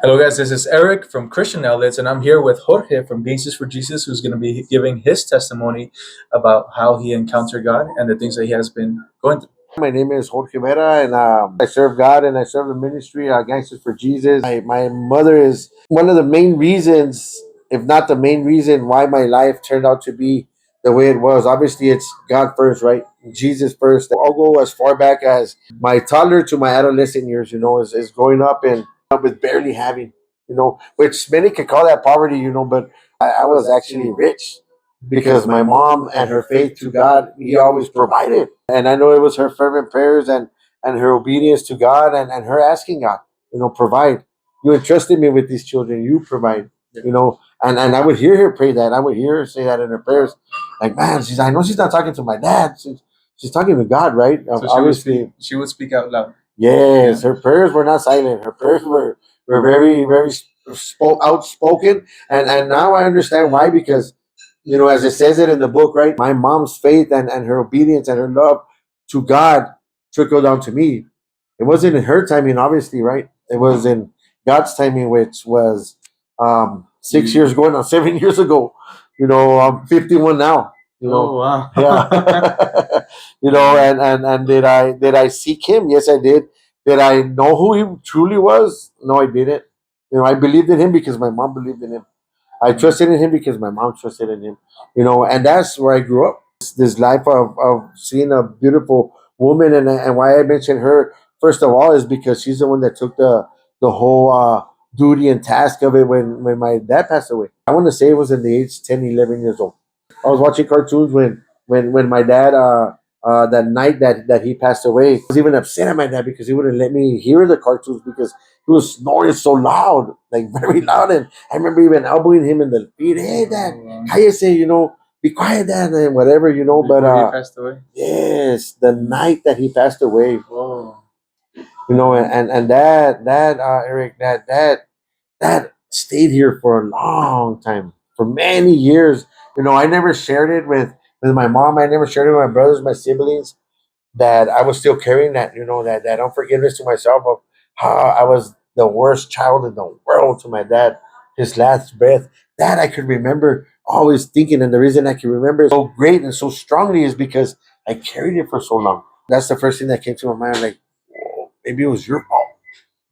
Hello, guys. This is Eric from Christian Outlets, and I'm here with Jorge from Gangsters for Jesus, who's going to be giving his testimony about how he encountered God and the things that he has been going through. My name is Jorge Vera, and I serve God and I serve the ministry, Gangsters for Jesus. My mother is one of the main reasons, if not the main reason, why my life turned out to be the way it was. Obviously, it's God first, right? Jesus first. I'll go as far back as my toddler to my adolescent years, is growing up and with barely having, which many could call that poverty, but I was actually rich because my mom and her faith to God, He always provided. And I know it was her fervent prayers and her obedience to God and her asking God, provide. You entrusted me with these children, you provide, and I would hear her pray that. I would hear her say that in her prayers. Like, man, I know she's not talking to my dad. She's talking to God, right? So obviously, she would speak out loud. Yes, her prayers were not silent. Her prayers were very, very outspoken. And now I understand why, because as it says it in the book, right? My mom's faith and her obedience and her love to God trickled down to me. It wasn't in her timing, obviously, right? It was in God's timing, which was 6 years ago, now 7 years ago. I'm 51 now. Oh, wow. Yeah. And did I seek Him? Yes, I did. Did I know who He truly was? No, I didn't. I believed in Him because my mom believed in Him. I trusted in Him because my mom trusted in Him. And that's where I grew up. This life of seeing a beautiful woman, and why I mentioned her first of all is because she's the one that took the whole duty and task of it when my dad passed away. I want to say it was in the age 10, 11 years old. I was watching cartoons when my dad that night that he passed away. I was even upset at my dad because he wouldn't let me hear the cartoons because he was snoring so loud, like very loud. And I remember even elbowing him in the feet. Hey, Dad, how you say, be quiet, Dad, and whatever, Before But he passed away. yes, the night that he passed away, Whoa. and that Eric, that stayed here for a long time, for many years. I never shared it with my mom. I never shared it with my brothers, my siblings. That I was still carrying that, that unforgiveness to myself of how I was the worst child in the world to my dad. His last breath, that I could remember always thinking, and the reason I can remember it so great and so strongly is because I carried it for so long. That's the first thing that came to my mind. Like, whoa, maybe it was your fault.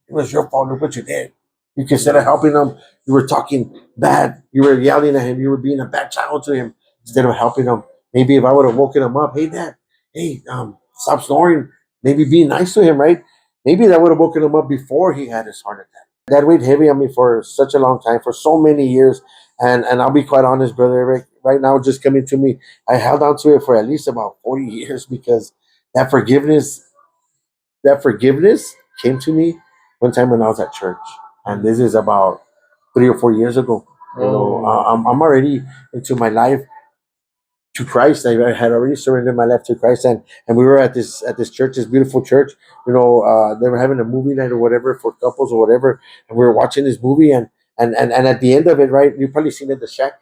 It was your fault. Look what you did. You instead of helping him, you were talking bad. You were yelling at him. You were being a bad child to him instead of helping him. Maybe if I would have woken him up, hey dad, hey, stop snoring. Maybe be nice to him, right? Maybe that would have woken him up before he had his heart attack. That weighed heavy on me for such a long time, for so many years. And I'll be quite honest, brother Eric, right now just coming to me, I held on to it for at least about 40 years because that forgiveness, that forgiveness came to me one time when I was at church. And this is about 3 or 4 years ago. I'm already into my life to Christ. I had already surrendered my life to Christ, and we were at this church, this beautiful church. They were having a movie night or whatever for couples or whatever, and we were watching this movie, and at the end of it, right? You've probably seen it, The Shack.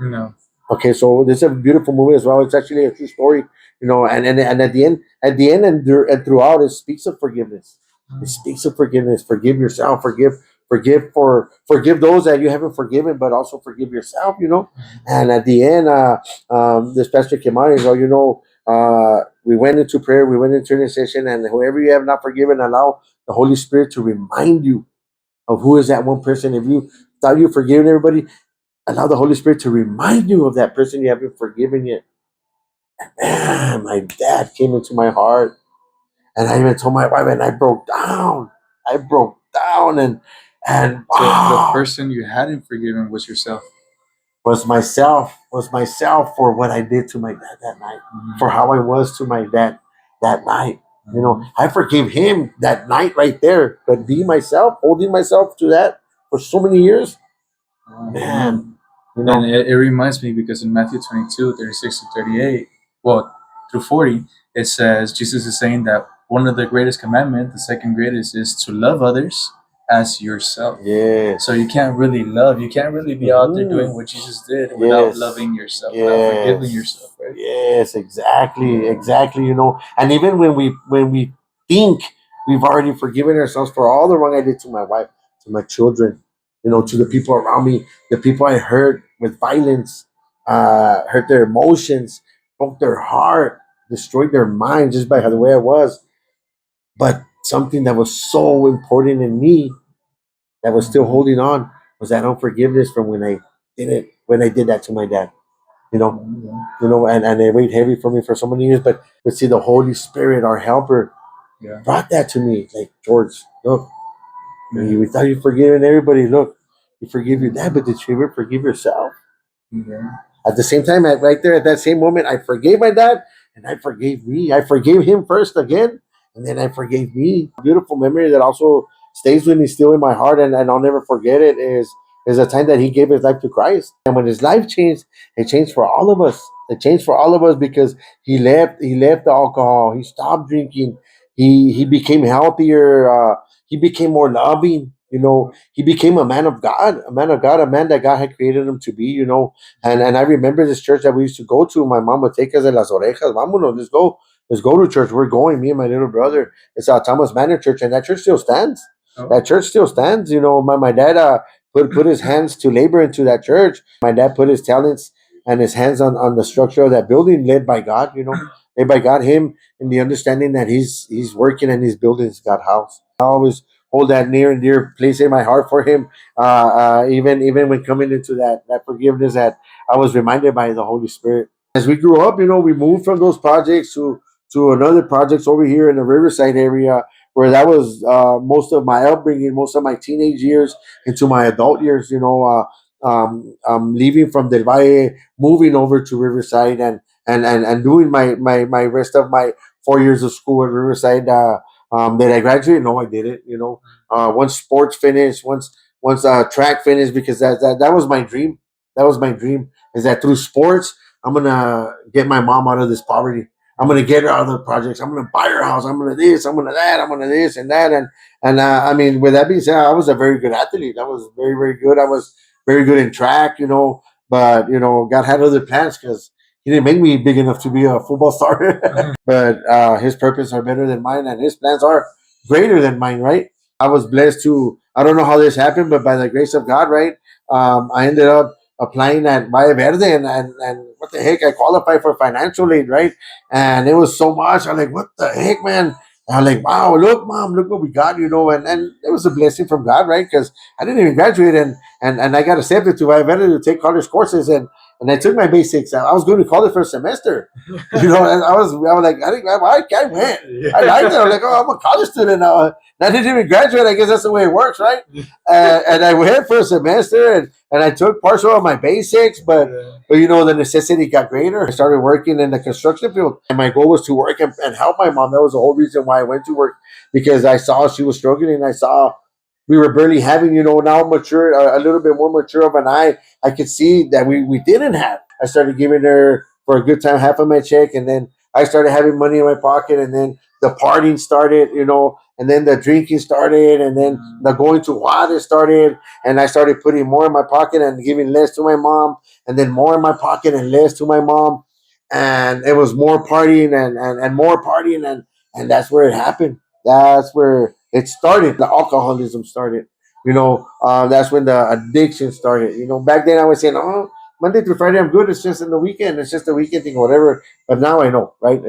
No. Okay, so this is a beautiful movie as well. It's actually a true story, and at the end and throughout, it speaks of forgiveness. It speaks of forgiveness. Forgive yourself. Forgive those that you haven't forgiven, but also forgive yourself. And at the end, this pastor came out and he goes, we went into prayer, we went into intercession, and whoever you have not forgiven, allow the Holy Spirit to remind you of who is that one person. If you thought you've forgiven everybody, allow the Holy Spirit to remind you of that person you haven't forgiven yet. Man, my dad came into my heart. And I even told my wife, and I broke down. And So the wow, person you hadn't forgiven was yourself. was myself for what I did to my dad that night, for how I was to my dad that night. I forgave him that night right there, but be myself, holding myself to that for so many years, man. And it reminds me because in Matthew 22, 36 to 38, well, through 40, it says, Jesus is saying that one of the greatest commandments, the second greatest, is to love others as yourself. Yeah. So you can't really love, you can't really be out there doing what Jesus did without loving yourself, without forgiving yourself, right? Yes, exactly. And even when we think we've already forgiven ourselves for all the wrong I did to my wife, to my children, to the people around me, the people I hurt with violence, hurt their emotions, broke their heart, destroyed their mind just by the way I was. But something that was so important in me that was still holding on was that unforgiveness from when I did that to my dad. You know, and it weighed heavy for me for so many years. But see, the Holy Spirit, our helper, Yeah. brought that to me. Like, George, look, Yeah. we thought you forgiven everybody. Look, you forgive your dad, but did you ever forgive yourself? Yeah. At the same time, right there at that same moment, I forgave my dad and I forgave me. I forgave him first again, and then I forgave me. A beautiful memory that also stays with me still in my heart, and I'll never forget it is a time that he gave his life to Christ. And when his life changed, it changed for all of us. It changed for all of us because he left the alcohol, he stopped drinking, he became healthier, he became more loving. He became a man of God, a man that God had created him to be. And I remember this church that we used to go to. My mom would take us in las orejas. Vámonos, let's go to church. We're going. Me and my little brother. It's our Thomas Manor Church, and that church still stands. Oh. That church still stands. My dad put his hands to labor into that church. My dad put his talents and his hands on the structure of that building, led by God. Led by God, him in the understanding that he's working and he's building his God house. I always hold that near and dear place in my heart for him. Even when coming into that forgiveness, that I was reminded by the Holy Spirit. As we grew up, we moved from those projects to another projects over here in the Riverside area, where that was most of my upbringing, most of my teenage years into my adult years. Leaving from Del Valle, moving over to Riverside, and doing my rest of my 4 years of school at Riverside. Did I graduate? No, I didn't. Once sports finished, once track finished, because that was my dream. That was my dream. Is that through sports, I'm gonna get my mom out of this poverty. I'm gonna get her out of the projects. I'm gonna buy her house. I'm gonna this. I'm gonna that. I'm gonna this and that. And I mean, with that being said, I was a very good athlete. I was very, very good. I was very good in track. But God had other plans because He didn't make me big enough to be a football star. But His purposes are better than mine, and His plans are greater than mine. Right? I was blessed to. I don't know how this happened, but by the grace of God, right? I ended up applying at Valle Verde, and what the heck, I qualified for financial aid, right? And it was so much. I'm like, what the heck, man? And I'm like, wow, look, mom, look what we got, and it was a blessing from God, right? Because I didn't even graduate, and I got accepted to Valle Verde to take college courses, and I took my basics. I was going to college for a semester, and I was like, I went. I liked it. I was like, oh, I'm a college student now. And I didn't even graduate. I guess that's the way it works, right? And I went for a semester, and I took partial of my basics, but the necessity got greater. I started working in the construction field, and my goal was to work and help my mom. That was the whole reason why I went to work, because I saw she was struggling, and I saw we were barely having, now mature, a little bit more mature of an eye. I could see that we didn't have. I started giving her for a good time half of my check, and then I started having money in my pocket, and then the partying started, and then the drinking started, and then the going to water started, and I started putting more in my pocket and giving less to my mom, and then more in my pocket and less to my mom, and it was more partying and more partying, and that's where it happened. That's where it started. The alcoholism started. That's when the addiction started. Back then I was saying, oh, Monday through Friday I'm good. It's just in the weekend. It's just a weekend thing, whatever. But now I know, right?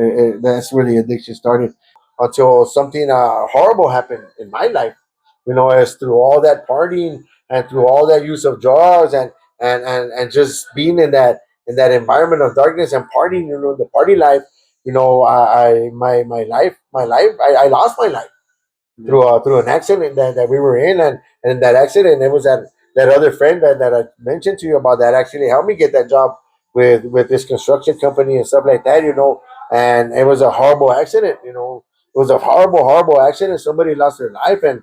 That's where the addiction started. Until something horrible happened in my life. As through all that partying and through all that use of drugs and just being in that environment of darkness and partying, the party life. I lost my life through an accident that we were in, and that accident, it was that other friend that I mentioned to you about, that actually helped me get that job with this construction company and stuff like that. And it was a horrible accident. It was a horrible accident. Somebody lost their life, and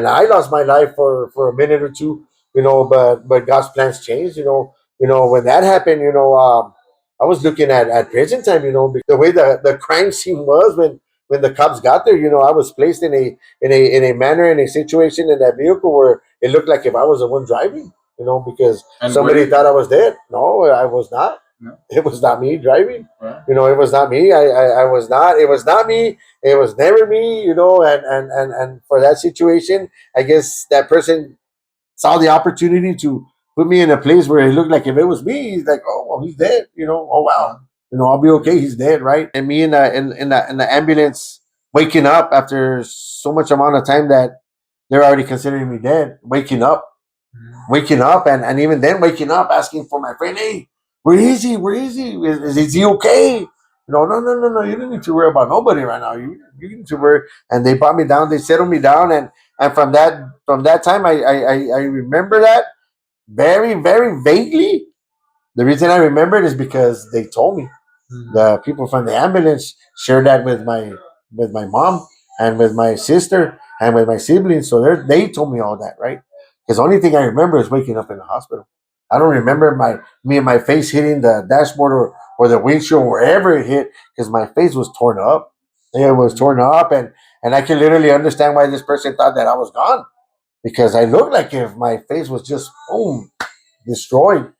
I lost my life for a minute or two. But God's plans changed. When that happened. I was looking at prison time. The way the crime scene was when the cops got there. I was placed in a manner, in a situation in that vehicle where it looked like if I was the one driving. Because And somebody thought I was dead. No, I was not. No. It was not me driving. Right. It was not me. I was not. It was not me. It was never me. And for that situation, I guess that person saw the opportunity to put me in a place where it looked like if it was me, he's like, oh, well, he's dead. Oh wow, I'll be okay. He's dead, right? And me in the ambulance, waking up after so much amount of time that they're already considering me dead. Waking up, and even then waking up, asking for my friend, hey, where is he? Where is he? Is he okay? No. You don't need to worry about nobody right now. You need to worry. And they brought me down. They settled me down, and from that time, I remember that very very vaguely. The reason I remember it is because they told me. The people from the ambulance shared that with my mom and with my sister and with my siblings. So they told me all that, right? Because the only thing I remember is waking up in the hospital. I don't remember me and my face hitting the dashboard or the windshield wherever it hit because my face was torn up. It was torn up, and I can literally understand why this person thought that I was gone because I looked like if my face was just boom destroyed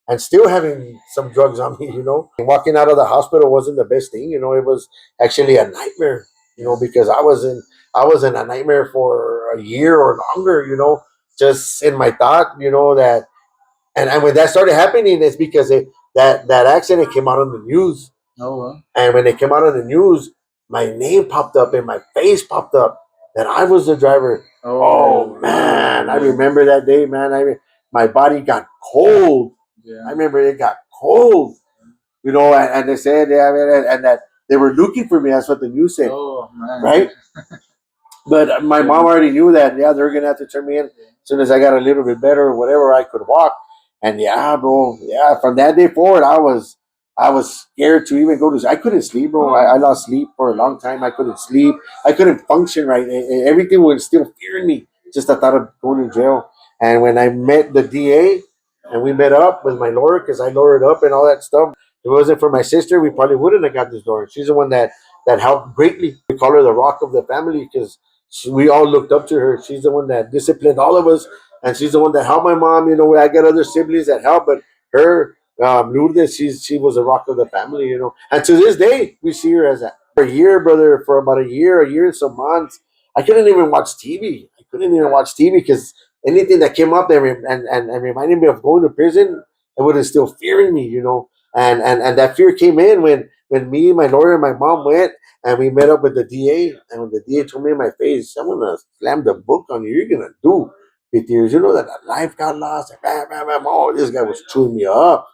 and still having some drugs on me. Walking out of the hospital wasn't the best thing. It was actually a nightmare. Because I was in a nightmare for a year or longer. Just in my thought. That and when that started happening, it's because that accident came out on the news. Oh well. And when it came out on the news, my name popped up and my face popped up that I was the driver. Oh man, I remember that day, man. My body got cold. Yeah. I remember it got cold. And they said, yeah, and that they were looking for me. That's what the news said, Oh man. right? But my mom already knew that. Yeah, they were gonna have to turn me in as soon as I got a little bit better or whatever. I could walk. And yeah, bro. Yeah, from that day forward, I was scared to even go to. I couldn't sleep, bro. I lost sleep for a long time. I couldn't sleep. I couldn't function right. Everything was still fearing me. Just the thought of going to jail. And when I met the DA, and we met up with my lawyer because I lawyered up and all that stuff. If it wasn't for my sister, we probably wouldn't have got this lawyer. She's the one that helped greatly. We call her the rock of the family because we all looked up to her. She's the one that disciplined all of us, and she's the one that helped my mom. I got other siblings that help, but her, Lourdes, she was a rock of the family. And to this day, we see her as that. For a year, brother, for about a year and some months, I couldn't even watch TV. I couldn't even watch TV because anything that came up there and reminded me of going to prison, it would instill fear in me. And that fear came in when me, my lawyer, and my mom went and we met up with the DA. And when the DA told me in my face, I'm gonna slam the book on you. You're gonna do 50 years. You know that a life got lost. And bam, bam, bam. Oh, this guy was chewing me up.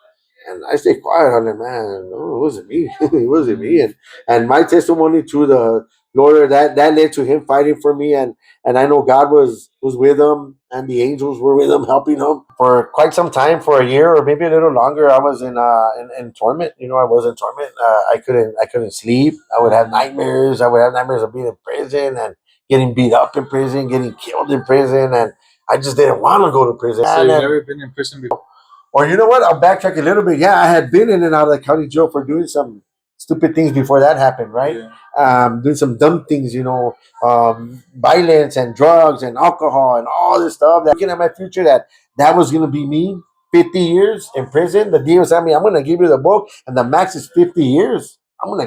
And I stayed quiet on it, man. No, it wasn't me. It wasn't me. And my testimony to the lawyer that led to him fighting for me, and I know God was with him, and the angels were with him, helping him for quite some time, for a year or maybe a little longer. I was in torment. I was in torment. I couldn't sleep. I would have nightmares. I would have nightmares of being in prison and getting beat up in prison, getting killed in prison, and I just didn't want to go to prison. So And you've then, never been in prison before? or you know what? I'll backtrack a little bit. Yeah, I had been in and out of the county jail for doing some stupid things before that happened, right? Yeah. Doing some dumb things, violence and drugs and alcohol and all this stuff. That looking at my future, that was gonna be me. 50 years in prison. The deal was, I'm gonna give you the book, and the max is 50 years.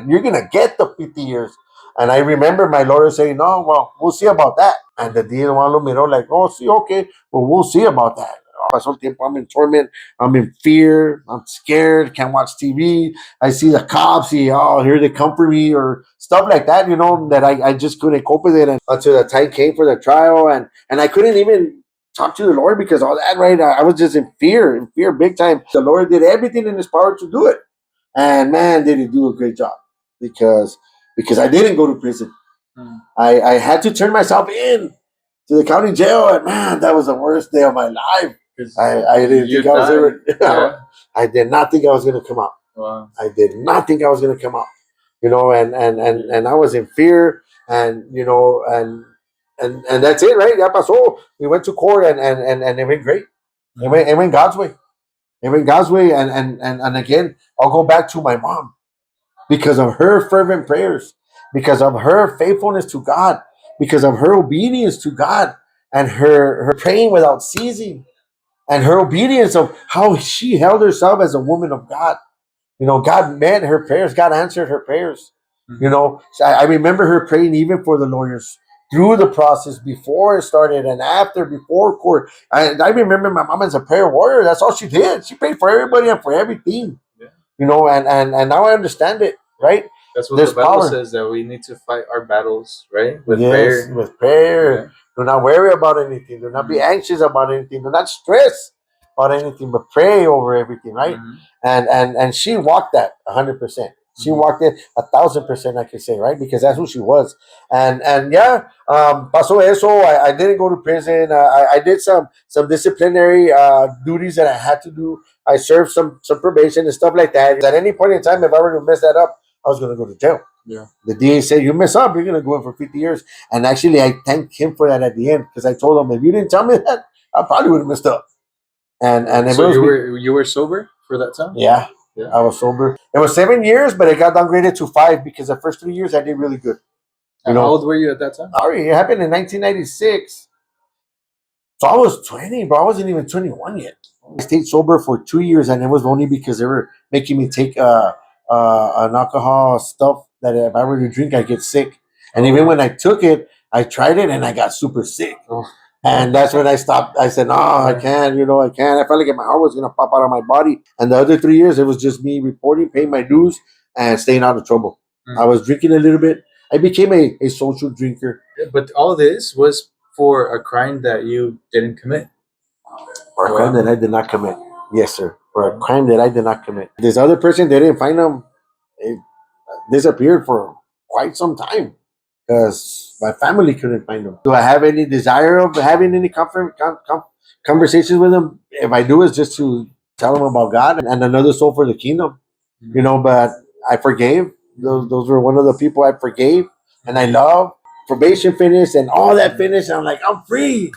You're gonna get the 50 years. And I remember my lawyer saying, "No, well, we'll see about that." And the deal one lo miró like, "Oh, see, okay, well, we'll see about that." Pasó el tiempo, I'm in torment. I'm in fear. I'm scared. Can't watch TV. I see the cops. Here they come for me or stuff like that. That I just couldn't cope with it. And until the time came for the trial, and I couldn't even talk to the lawyer because all that. Right, I was just in fear big time. The lawyer did everything in his power to do it, and man, did he do a great job because I didn't go to prison. I had to turn myself in to the county jail, and man, that was the worst day of my life. I didn't think I was ever. Yeah. I did not think I was going to come out. Wow. I did not think I was going to come out. And I was in fear, and that's it, right? Ya pasó. We went to court, and it went great. It went God's way. It went God's way, and again, I'll go back to my mom because of her fervent prayers, because of her faithfulness to God, because of her obedience to God, and her praying without ceasing, and her obedience of how she held herself as a woman of God. God met her prayers. God answered her prayers. Mhm. So I remember her praying even for the lawyers through the process before it started and after, before court. I remember my mom as a prayer warrior. That's all she did. She prayed for everybody and for everything. Yeah. And now I understand it. Right? That's what the There's Bible power. says, that we need to fight our battles, right? With Yes, prayer. with prayer. Yeah. Do not worry about anything. Do not be Mhm. anxious about anything. Do not stress about anything, but pray over everything, right? Mhm. And she walked that 100%. She Mhm. walked it 1,000%, I could say, right? Because that's who she was. And yeah, pasó eso. I didn't go to prison. I did some disciplinary duties that I had to do. I served some probation and stuff like that. At any point in time, if I were to mess that up, I was going to go to jail. Yeah. The DA said, "You mess up, you're gonna go in for 50 years." And actually, I thanked him for that at the end because I told him, "If you didn't tell me that, I probably would have messed up." And if it So was me, you were sober for that time? yeah, Yeah. I was sober. It was 7 years, but it got downgraded to 5 because the first 3 years I did really good. You And how know, old were you at that time? sorry, it happened in 1996. So I was 20, but I wasn't even 21 yet. I stayed sober for 2 years, and it was only because they were making me take an alcohol stuff that if I were to drink, I get sick. And even when I took it, I tried it and I got super sick. Oh. And that's when I stopped. I said, "No, I can't. I can't." I felt like my heart was gonna pop out of my body. And the other 3 years, it was just me reporting, paying my dues, and staying out of trouble. I was drinking a little bit. I became a social drinker. But all this was for a crime that you didn't commit. For a crime that I did not commit. Yes, sir. For a crime that I did not commit. This other person, they didn't find him. It disappeared for quite some time because my family couldn't find him. Do I have any desire of having any conversations with him? If I do, it's just to tell him about God and another soul for the kingdom. But I forgave. Those were one of the people I forgave and I love. Probation finished and all that finished. And I'm like, I'm free.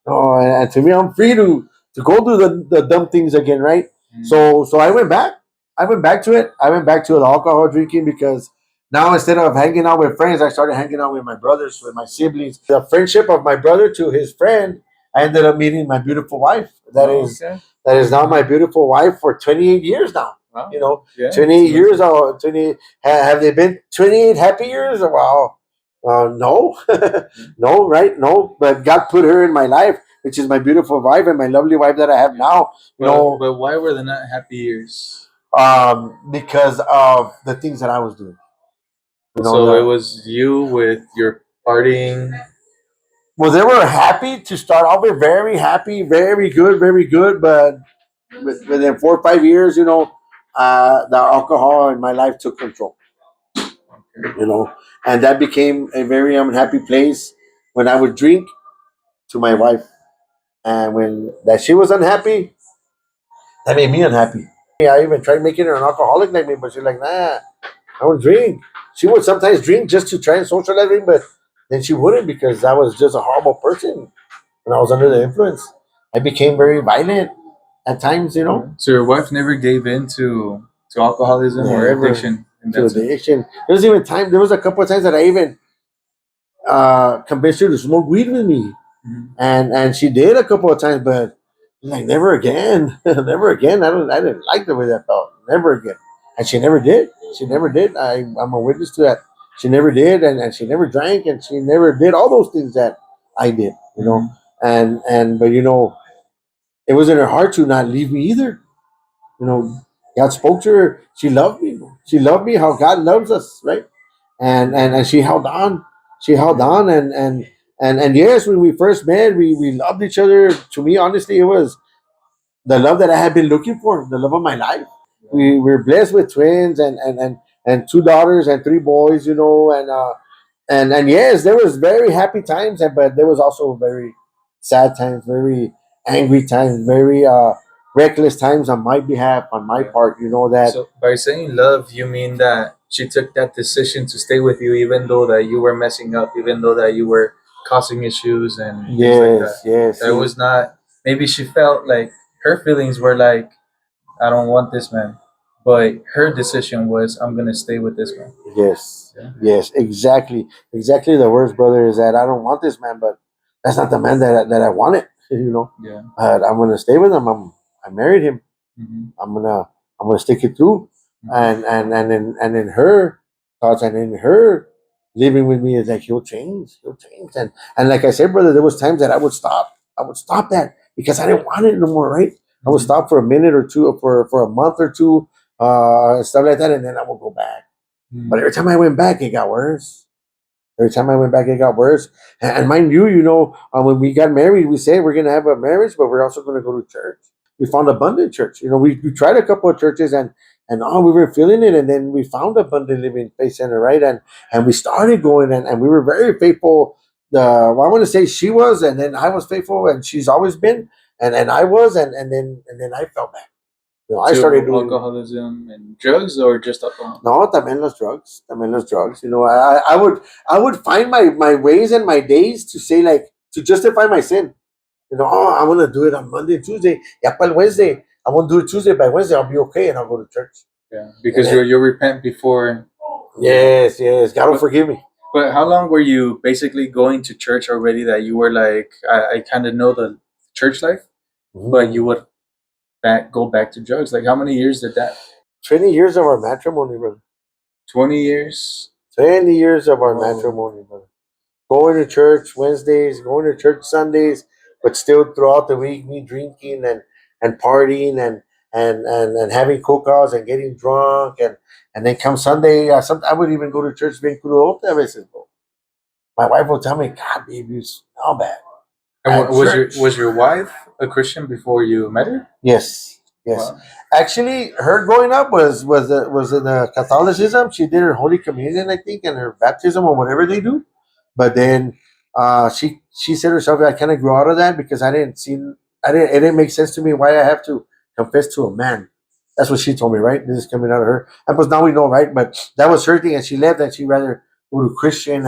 Oh, and to me, I'm free to go do the dumb things again, right? So I went back. I went back to it. I went back to the alcohol drinking because now instead of hanging out with friends, I started hanging out with my brothers, with my siblings. The friendship of my brother to his friend, I ended up meeting my beautiful wife. That is now my beautiful wife for 28 years now. Wow. Yeah, 28 years. 20 have they been 28 happy years? Wow. No, no, right? No, but God put her in my life, which is my beautiful wife and my lovely wife that I have now. But why were they not happy years? Because of the things that I was doing. So it was you with your partying. Well, they were happy to start off with, very happy, very good. But within 4 or 5 years, the alcohol in my life took control. And that became a very unhappy place when I would drink to my wife. And when that she was unhappy, that made me unhappy. I even tried making her an alcoholic like me, but she's like, nah, I don't drink. She would sometimes drink just to try and socialize with me, but then she wouldn't because I was just a horrible person when I was under the influence. I became very violent at times. So your wife never gave in to alcoholism or Never. addiction in To that sense? addiction. There was a couple of times that I even convinced her to smoke weed with me. And she did a couple of times, but like never again, never again. I didn't like the way that felt. Never again, and she never did. She never did. I'm a witness to that. She never did, and she never drank, and she never did all those things that I did. But it was in her heart to not leave me either. God spoke to her. She loved me. She loved me how God loves us, right? And she held on. She held on, and yes, when we first met, we loved each other. To me, honestly, it was the love that I had been looking for, the love of my life. We were blessed with twins and two daughters and three boys, and yes, there was very happy times, but there was also very sad times, very angry times, very reckless times on my behalf, on my part. That. So by saying love, you mean that she took that decision to stay with you, even though that you were messing up, even though that you were causing issues and things like that. Yes, That was not. Maybe she felt like her feelings were like, I don't want this man, but her decision was, I'm gonna stay with this man. Yes, Yeah. yes, exactly. The worst, brother, is that I don't want this man, but that's not the man that I wanted. Yeah. But I'm gonna stay with him. I married him. Hmm. I'm gonna stick it through. And in her thoughts and in her living with me is like he'll change, and like I said, brother, there was times that I would stop that because I didn't want it no more, right? I would Mhm. stop for a minute or two, for a month or two, stuff like that, and then I would go back. But Mhm. every time I went back, it got worse. Every time I went back, it got worse. And mind you, when we got married, we said we're going to have a marriage, but we're also going to go to church. We found Abundant Church. We tried a couple of churches, and we were feeling it. And then we found Abundant Living Faith Center, right? And we started going, and we were very faithful. Well, I want to say she was, and then I was faithful, and she's always been, and I was, and then I fell back. I started To doing. alcoholism and drugs, or just alcohol? No, también los drugs. También los drugs. I would find my ways and my days to say, like, to justify my sin. I want to do it on Monday, Tuesday. Yeah, but Wednesday. I won't do it Tuesday. By Wednesday, I'll be okay and I'll go to church. Yeah, And because then, you repent before. yes, yes. God will But forgive me. but how long were you basically going to church already that you were like, I kind of know the church life, but you Mhm. would go back to drugs? Like how many years did that? 20 years of our matrimony, brother. 20 years. 20 years of our Whoa. matrimony, brother. Going to church Wednesdays, going to church Sundays, but still throughout the week, me drinking and partying and having cook-outs and getting drunk and then come Sunday, I would even go to church being crudo a veces, bro. My wife would tell me, God, babe, you smell bad And at was your church. wife a Christian before you met her? Yes, yes. Wow. Actually, her growing up was in the Catholicism. She did her Holy Communion, I think, and her baptism or whatever they do. But then she said herself, I kind of grew out of that because it didn't make sense to me why I have to confess to a man. That's what she told me, right? This is coming out of her. And plus now we know, right? But that was her thing, and she left, and she rather go to Christian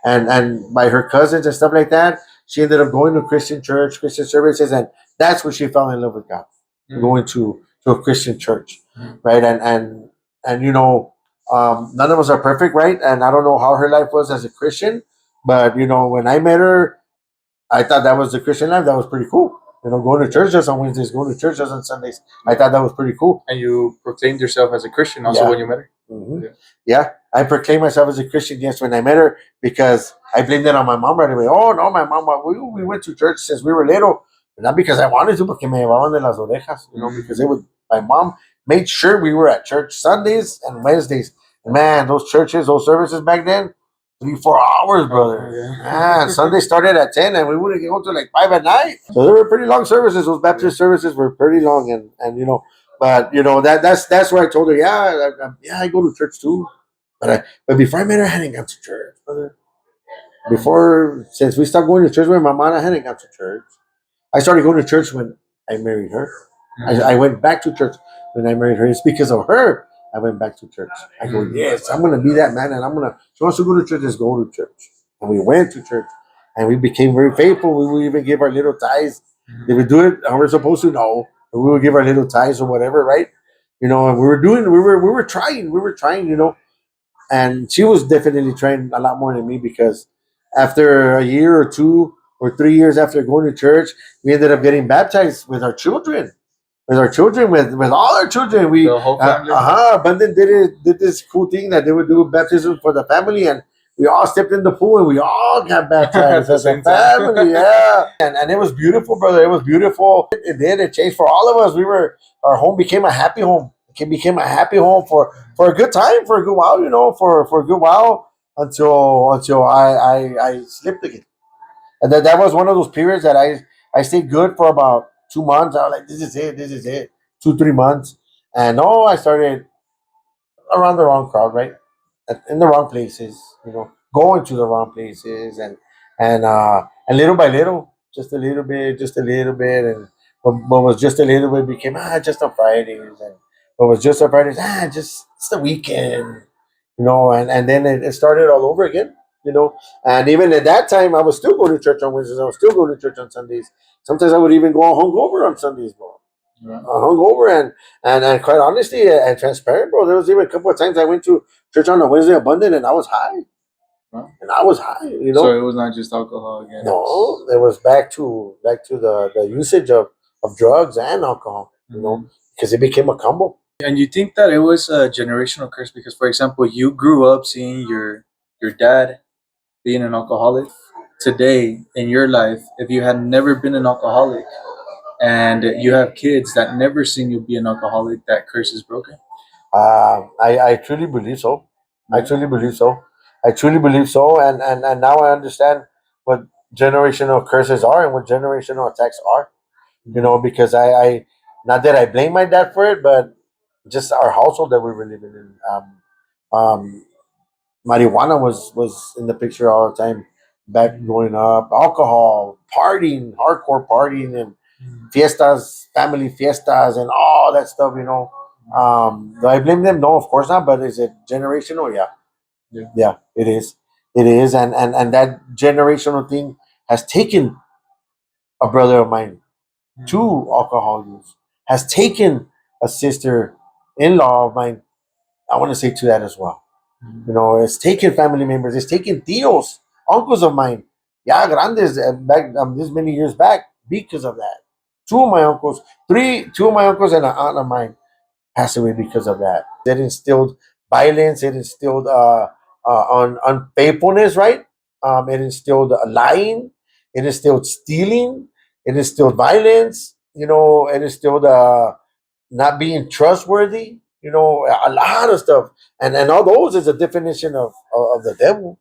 and by her cousins and stuff like that. She ended up going to Christian church, Christian services, and that's when she fell in love with God, Mm. going to a Christian church, Mm. right? And none of us are perfect, right? And I don't know how her life was as a Christian, but when I met her, I thought that was the Christian life. That was pretty cool. Going to church just on Wednesdays, going to church just on Sundays. I Yeah. thought that was pretty cool. And you proclaimed yourself as a Christian also Yeah. when you met her? hmm Yeah. Yeah, I proclaimed myself as a Christian, yes, when I met her because I blamed it on my mom right away. Oh, no, my mom, we went to church since we were little. Not because I wanted to, porque me llevaban de las orejas, because Mm. my mom made sure we were at church Sundays and Wednesdays. And man, those churches, those services back then, 3, 4 hours, Oh, brother. yeah. Man, Sunday started at 10 and we wouldn't get home till like 5 at night. So they were pretty long services. Those Baptist services were pretty long. But that's where I told her, yeah, I go to church too. But before I met her, I hadn't gone to church, brother. Since we stopped going to church with my mom, I hadn't gone to church. I started going to church when I married her. I Mm. went back to church when I married her. It's because of her I went back to church. I go, Mm. yes, I'm gonna be that man, and She wants to go to church. Let's go to church. And we went to church, and we became very faithful. We would even give our little tithes. Did we do it how we're supposed to? No. But we would give our little tithes or whatever, right? And we were trying. And she was definitely trying a lot more than me because after a year or 2 or 3 years after going to church, we ended up getting baptized with all our children. We The whole family? Abundant did this cool thing that they would do baptism for the family, and we all stepped in the pool and we all got At baptized the as a same time? family. Yeah, and it was beautiful, brother. It was beautiful. It did. It changed for all of us. Our home became a happy home. It became a happy home for a good time, for a good while. For a good while until I slipped again. And that was one of those periods that I stayed good for about 2 months. I was like, this is it. 2, 3 months. And I started around the wrong crowd, right? In the wrong places, going to the wrong places and little by little, just a little bit, and what was just a little bit became just on Fridays, and what was just on Fridays, just it's the weekend, and then it started all over again, and even at that time I was still going to church on Wednesdays, I was still going to church on Sundays. Sometimes I would even go hungover on Sundays, bro. Yeah. Hungover and quite honestly and transparent, bro. There was even a couple of times I went to church on a Wednesday Abundant and I was high. Wow. And I was high, So it was not just alcohol again. No, it was back to the usage of drugs and alcohol, Mm-hmm. because it became a combo. And you think that it was a generational curse because, for example, you grew up seeing your dad being an alcoholic. Today in your life, if you had never been an alcoholic and you have kids that never seen you be an alcoholic, that curse is broken. I truly believe so. I truly believe so. I truly believe so. And now I understand what generational curses are and what generational attacks are. You know, because I not that I blame my dad for it, but just our household that we were living in. Um, Marijuana was in the picture all the time back growing up. Alcohol, partying, hardcore partying, and fiestas, family fiestas, and all that stuff. You know, do I blame them? No, of course not. But is it generational? Yeah, Yeah. yeah, it is. It is, and that generational thing has taken a brother of mine to alcohol use, has taken a sister-in-law of mine. I want to say to that as well. You know, it's taken family members, it's taken tios, uncles of mine, yeah, grandes, back this many years back because of that. Two of my uncles and an aunt of mine passed away because of that. It instilled violence. It instilled unfaithfulness, right? It instilled lying. It instilled stealing. It instilled violence. You know, it instilled not being trustworthy. You know, a lot of stuff, and all those is a definition of the devil,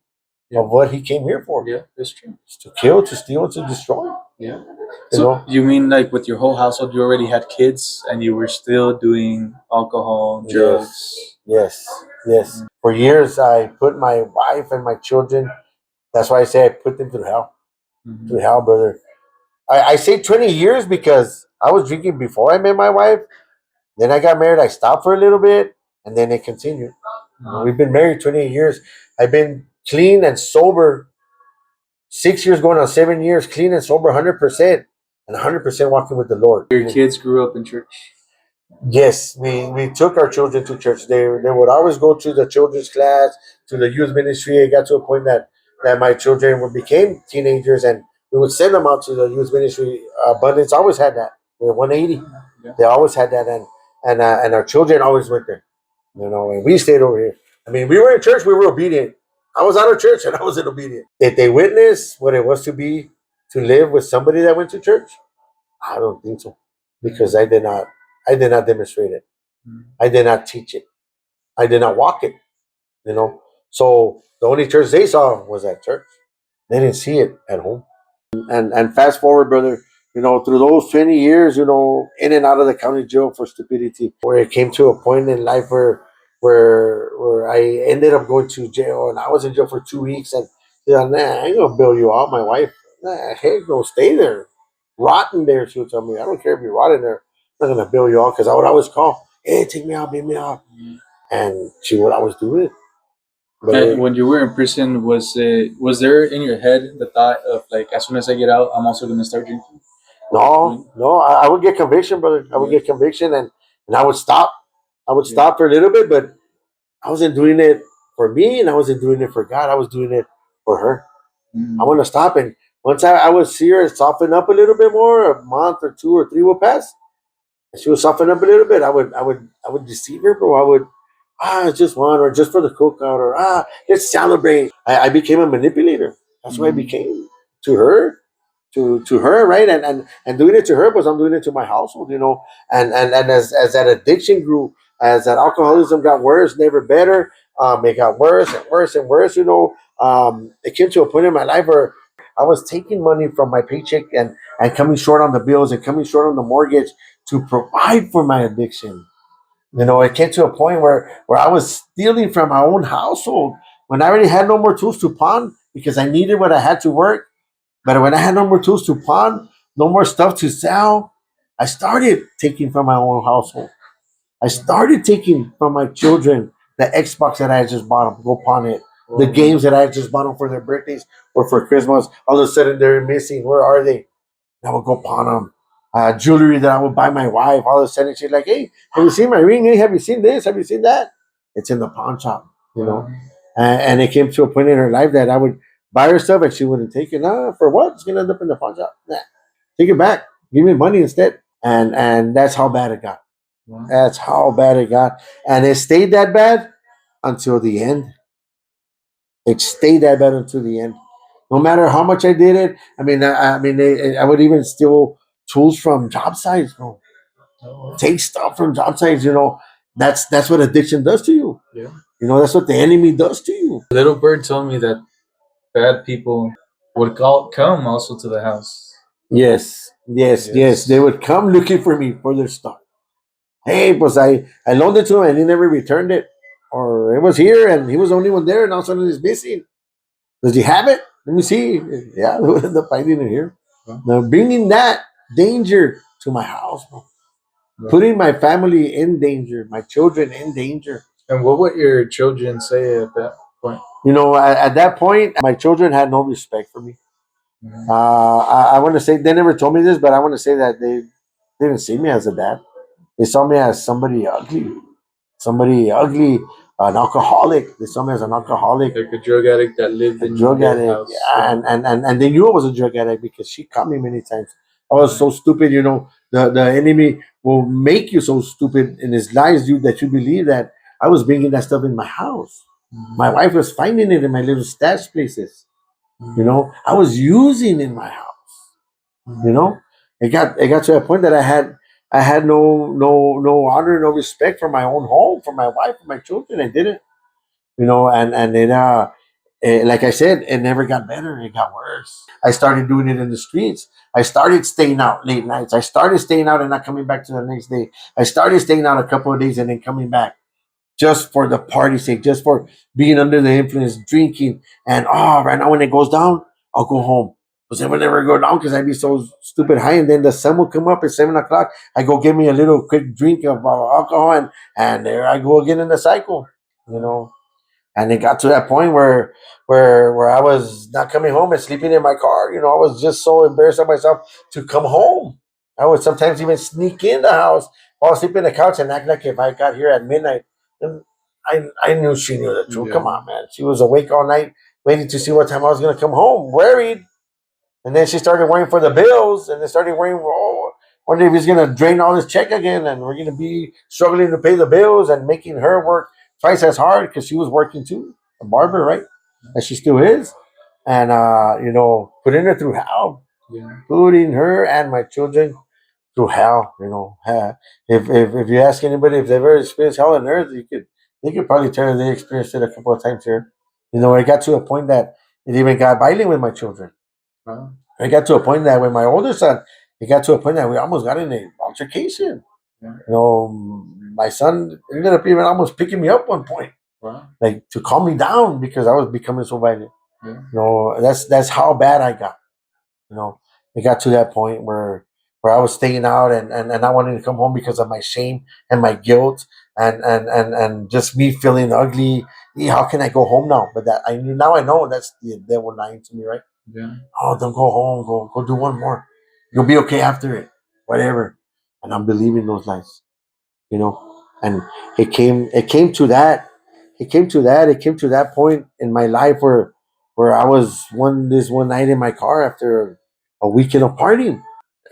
Yeah. of what he came here for. Yeah, that's true. It's to kill, to steal, and to destroy. Yeah. You So know, you mean like with your whole household, you already had kids and you were still doing alcohol, drugs? yes, yes. For years, I put my wife and my children. That's why I say I put them through hell, Mm-hmm. through hell, brother. I say 20 years because I was drinking before I met my wife. Then I got married. I stopped for a little bit, and then it continued. We've been married 28 years. I've been clean and sober 6 years, going on 7 years, clean and sober, 100%, and 100% walking with the Lord. Your kids grew up in church. Yes, we took our children to church. They would always go to the children's class, to the youth ministry. It got to a point that my children became teenagers, and we would send them out to the youth ministry. Abundance always had that. They're 180. Yeah. They always had that, and our children always went there. You know, and we stayed over here. I mean, we were in church. We were obedient. I was out of church, and I wasn't obedient. Did they witness what it was to live with somebody that went to church? I don't think so, because I did not. I did not demonstrate it. I did not teach it. I did not walk it. You know. So the only church they saw was at church. They didn't see it at home. And fast forward, brother, you know, through those 20 years, you know, in and out of the county jail for stupidity, where it came to a point in life where I ended up going to jail, and I was in jail for 2 weeks, and yeah, nah, I ain't gonna bail you out, my wife. Nah, hey, go stay there, rotten there. She would tell me, I don't care if you're rotten there, I'm not gonna bail you out, because I would always call, hey, take me out, bail me out, and she would always do it. But And when you were in prison, was there in your head the thought of like, as soon as I get out, I'm also gonna start drinking? no, I would get conviction, brother. I would get conviction, and I would stop. I would stop for a little bit, but I wasn't doing it for me, and I wasn't doing it for God. I was doing it for her. I want to stop, and once I would see her soften up a little bit more, a month or 2 or 3 will pass, and she would soften up a little bit. I would deceive her, bro. I would, it's just one, or just for the cookout, or let's celebrate. I became a manipulator. That's what I became to her, to her, right? And doing it to her, but I'm doing it to my household, you know. And as that addiction grew, as that alcoholism got worse, never better, it got worse and worse and worse, you know. It came to a point in my life where I was taking money from my paycheck, and coming short on the bills, and coming short on the mortgage to provide for my addiction. You know, it came to a point where I was stealing from my own household when I already had no more tools to pawn, because I needed what I had to work. But when I had no more tools to pawn, no more stuff to sell, I started taking from my own household. I started taking from my children the Xbox that I had just bought them, go pawn it. The games that I had just bought them for their birthdays or for Christmas, all of a sudden they're missing. Where are they? And I would go pawn them. Jewelry that I would buy my wife, all of a sudden she's like, hey, have you seen my ring? Hey, have you seen this? Have you seen that? It's in the pawn shop, you know. And it came to a point in her life that I would buy her stuff and she wouldn't take it. Nah, for what? It's gonna end up in the pawn shop. Nah, take it back. Give me money instead. And that's how bad it got. Wow. That's how bad it got, and it stayed that bad until the end. It stayed that bad until the end. No matter how much I did it, I would even steal tools from job sites, bro. Oh, Take stuff from job sites. That's what addiction does to you. yeah. That's what the enemy does to you. Little bird told me that bad people would come also to the house. Yes, yes, yes. Yes. They would come looking for me for their stuff. Hey, pues I loaned it to him and he never returned it. Or it was here and he was the only one there and all of a sudden it's missing. Does he have it? Let me see. Yeah, they would end up finding it here. Wow. Now bringing that danger to my house, bro. Wow. Putting my family in danger, my children in danger. And what would your children say at that point? At that point, my children had no respect for me. Mhm. I want to say they never told me this, but I want to say that they didn't see me as a dad. They saw me as somebody ugly, an alcoholic. They saw me as an alcoholic, Like a drug addict that lived a in drug your addict. house. Yeah, Yeah. and they knew I was a drug addict because she caught me many times. I was so stupid, the enemy will make you so stupid in his lies you that you believe that I was bringing that stuff in my house. My Mhm. wife was finding it in my little stash places. Mhm. I was using in my house. You Mhm. know, it got to a point that I had no honor, no respect for my own home, for my wife, for my children. I didn't, and then like I said, it never got better. It got worse. I started doing it in the streets. I started staying out late nights. I started staying out and not coming back to the next day. I started staying out a couple of days and then coming back just for the party's sake, just for being under the influence, drinking. And right now when it goes down, I'll go home. But then would never go down because I'd be so stupid high. And then the sun will come up at 7 o'clock. I go get me a little quick drink of alcohol, and there I go again in the cycle. You know, and it got to that point where I was not coming home and sleeping in my car. I was just so embarrassed of myself to come home. I would sometimes even sneak in the house, fall asleep in the couch, and act like if I got here at midnight. And I knew she knew the truth. Come Yeah. on, man. She was awake all night, waiting to see what time I was going to come home, worried. And then she started worrying for the bills, and then started worrying, oh, wonder if he's gonna drain all his check again, and we're gonna be struggling to pay the bills and making her work twice as hard because she was working too, a barber, right? And she still is, and putting her through hell, Yeah. putting her and my children through hell. If you ask anybody if they've ever experienced hell on earth, they could probably tell you they experienced it a couple of times here. It got to a point that it even got violent with my children. Wow. It got to a point that with my older son, it got to a point that we almost got in an altercation. Yeah. My son ended up even almost picking me up one point, Wow. like to calm me down because I was becoming so violent. Yeah. That's how bad I got. You know, it got to that point where I was staying out and not wanting to come home because of my shame and my guilt and just me feeling ugly. How can I go home now? But that I knew now I know that's the devil lying to me, right? Yeah. Oh, don't go home. Go do one more. You'll be okay after it. Whatever. And I'm believing those lies. And it came to that. It came to that point in my life where I was one night in my car after a weekend of partying.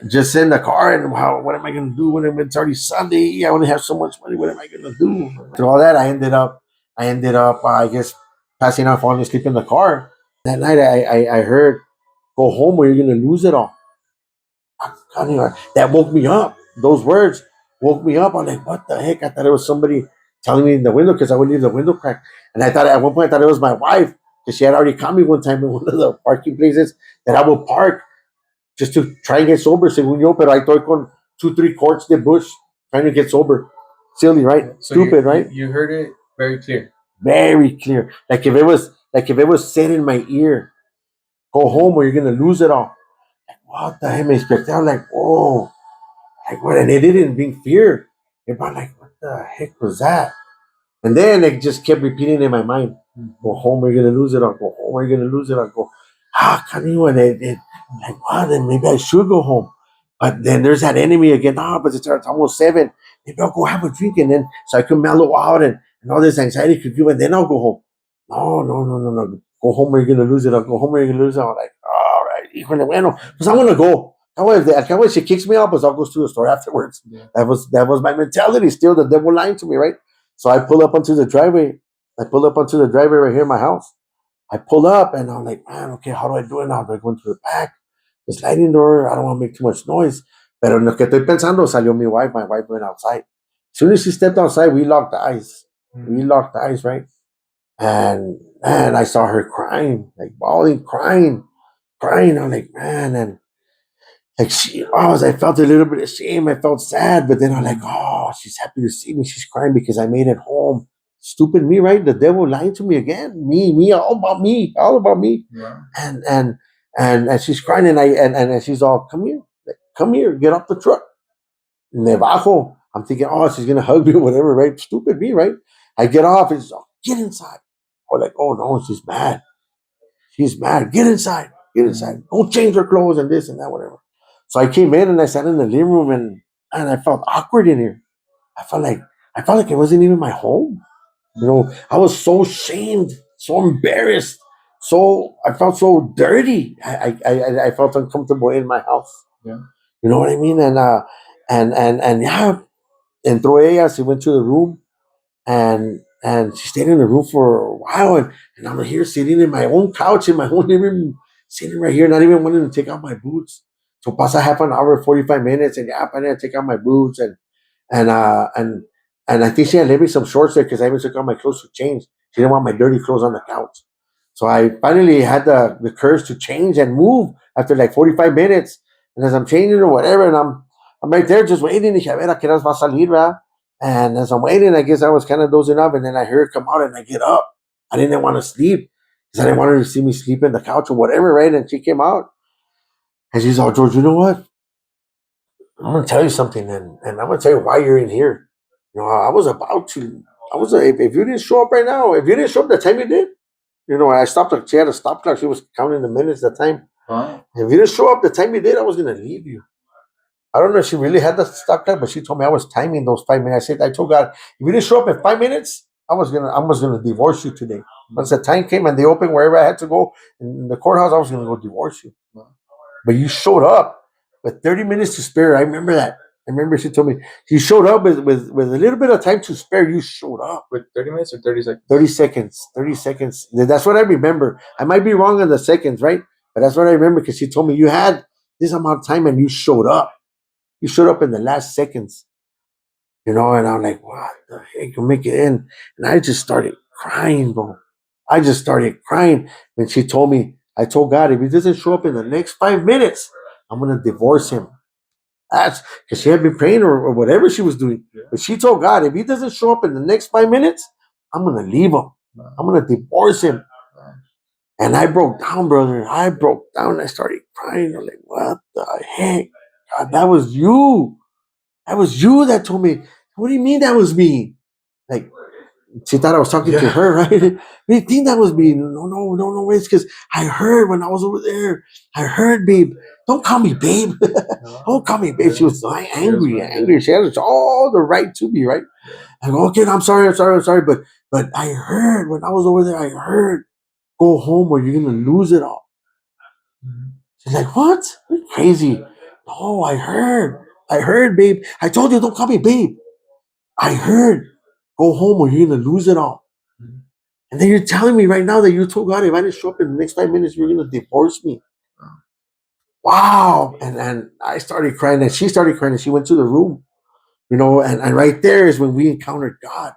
Just in the car and what am I gonna do when it's already Sunday? I only have so much money. What am I gonna do? Through all that, I ended up, I guess, passing out, falling asleep in the car. That night, I heard, "Go home, or you're gonna lose it all." That woke me up. Those words woke me up. I'm like, "What the heck?" I thought it was somebody telling me in the window because I would leave the window cracked. And I thought at one point I thought it was my wife because she had already caught me one time in one of the parking places that I would park just to try and get sober. Según yo, pero I estoy con 2, 3 quarts de bush trying to get sober. Silly, right? So Stupid, right? you heard it very clear. Very clear. Like if it was said in my ear, "Go home or you're gonna lose it all." What the heck? Me expected. I'm like, whoa. Like what? And it didn't bring fear. It brought like, what the heck was that? And then it just kept repeating in my mind, "Go Mhm. home or you're gonna lose it all. Go home or you're gonna lose it all." Go, can you? And it like, what? Then maybe I should go home. But then there's that enemy again. But it's almost 7. Maybe I'll go have a drink and then so I can mellow out and all this anxiety could go and then I'll go home. No, no, no, no, no. Go home or you're gonna lose it. I'll go home or you're gonna lose it. I'm like, all right, híjole, bueno, pues I'm gonna go. If she kicks me out, but I'll go to the store afterwards. Yeah. That was my mentality. Still, the devil lying to me, right? So I pull up onto the driveway. I pull up onto the driveway right here in my house. I pull up and I'm like, man, okay, how do I do it now? Do I go into the back? The sliding door. I don't want to make too much noise. Pero en lo que estoy pensando, salió mi wife. My wife went outside. As soon as she stepped outside, we locked eyes. We locked eyes, right? And man, I saw her crying, like bawling, crying. I'm like, man, and like I felt a little bit of shame. I felt sad, but then I'm like, oh, she's happy to see me. She's crying because I made it home. Stupid me, right? The devil lying to me again. Me, all about me. Yeah. And she's crying, and she's all, come here, get off the truck. Me bajo. I'm thinking, oh, she's gonna hug me or whatever, right? Stupid me, right? I get off, and she's all, get inside. Or like, oh no, she's mad. She's mad. Get inside. Get inside. Don't change her clothes and this and that, whatever. So I came in and I sat in the living room and I felt awkward in here. I felt like it wasn't even my home. I was so shamed, so embarrassed, so I felt so dirty. I felt uncomfortable in my house. Yeah. You know what I mean? And yeah, entró ella. She went to the room and she stayed in the room for a while, and I'm here sitting in my own couch in my own living room, sitting right here, not even wanting to take out my boots. So pasa half an hour, 45 minutes, and yeah, I need to take out my boots and uh and and I think she had left me some shorts there because I even took out my clothes to change. She didn't want my dirty clothes on the couch. So I finally had the courage to change and move after like 45 minutes. And as I'm changing or whatever, and I'm right there just waiting. Dije, a ver, ¿a qué horas va a salir, verdad? And as I'm waiting, I guess I was kind of dozing off, and then I hear her come out, and I get up. I didn't want to sleep because I didn't want her to see me sleep in the couch or whatever, right? And she came out, and she's all, George, you know what? I'm gonna tell you something, and I'm gonna tell you why you're in here. I was about to. If you didn't show up right now, if you didn't show up the time you did, I stopped. She had a stop clock. She was counting the minutes, the time. Wow. If you didn't show up the time you did, I was gonna leave you. I don't know if she really had the stop clock, but she told me I was timing those 5 minutes. I told God, if you didn't show up in 5 minutes, I was gonna divorce you today. Once the time came and they opened wherever I had to go in the courthouse, I was gonna go divorce you. But you showed up with 30 minutes to spare. I remember that. I remember she told me you showed up with a little bit of time to spare. You showed up with 30 minutes or 30 seconds. 30 seconds. 30 seconds. That's what I remember. I might be wrong on the seconds, right? But that's what I remember because she told me you had this amount of time and you showed up. You showed up in the last seconds. And I'm like, what the heck? You make it in. And I just started crying, bro. I just started crying when she told me, I told God, if he doesn't show up in the next 5 minutes, I'm going to divorce him. That's because she had been praying or whatever she was doing. Yeah. But she told God, if he doesn't show up in the next 5 minutes, I'm going to leave him. Wow. I'm going to divorce him. Wow. And I broke down, brother. I broke down. I started crying. I'm like, what the heck? God, that was you. That was you that told me. What do you mean that was me? Like, she thought I was talking to her, right? What do you think that was me? No. It's because I heard when I was over there. I heard, babe. Don't call me babe. Don't call me babe. She was angry. She had all the right to be, right? I go, okay, I'm sorry. But I heard when I was over there, I heard, go home or you're going to lose it all. She's like, what? You're crazy. No, I heard, babe. I told you, don't call me babe. I heard, go home or you're going to lose it all. And then you're telling me right now that you told God if I didn't show up in the next 5 minutes, you're going to divorce me. Wow. And I started crying and she started crying and she went to the room, and right there is when we encountered God.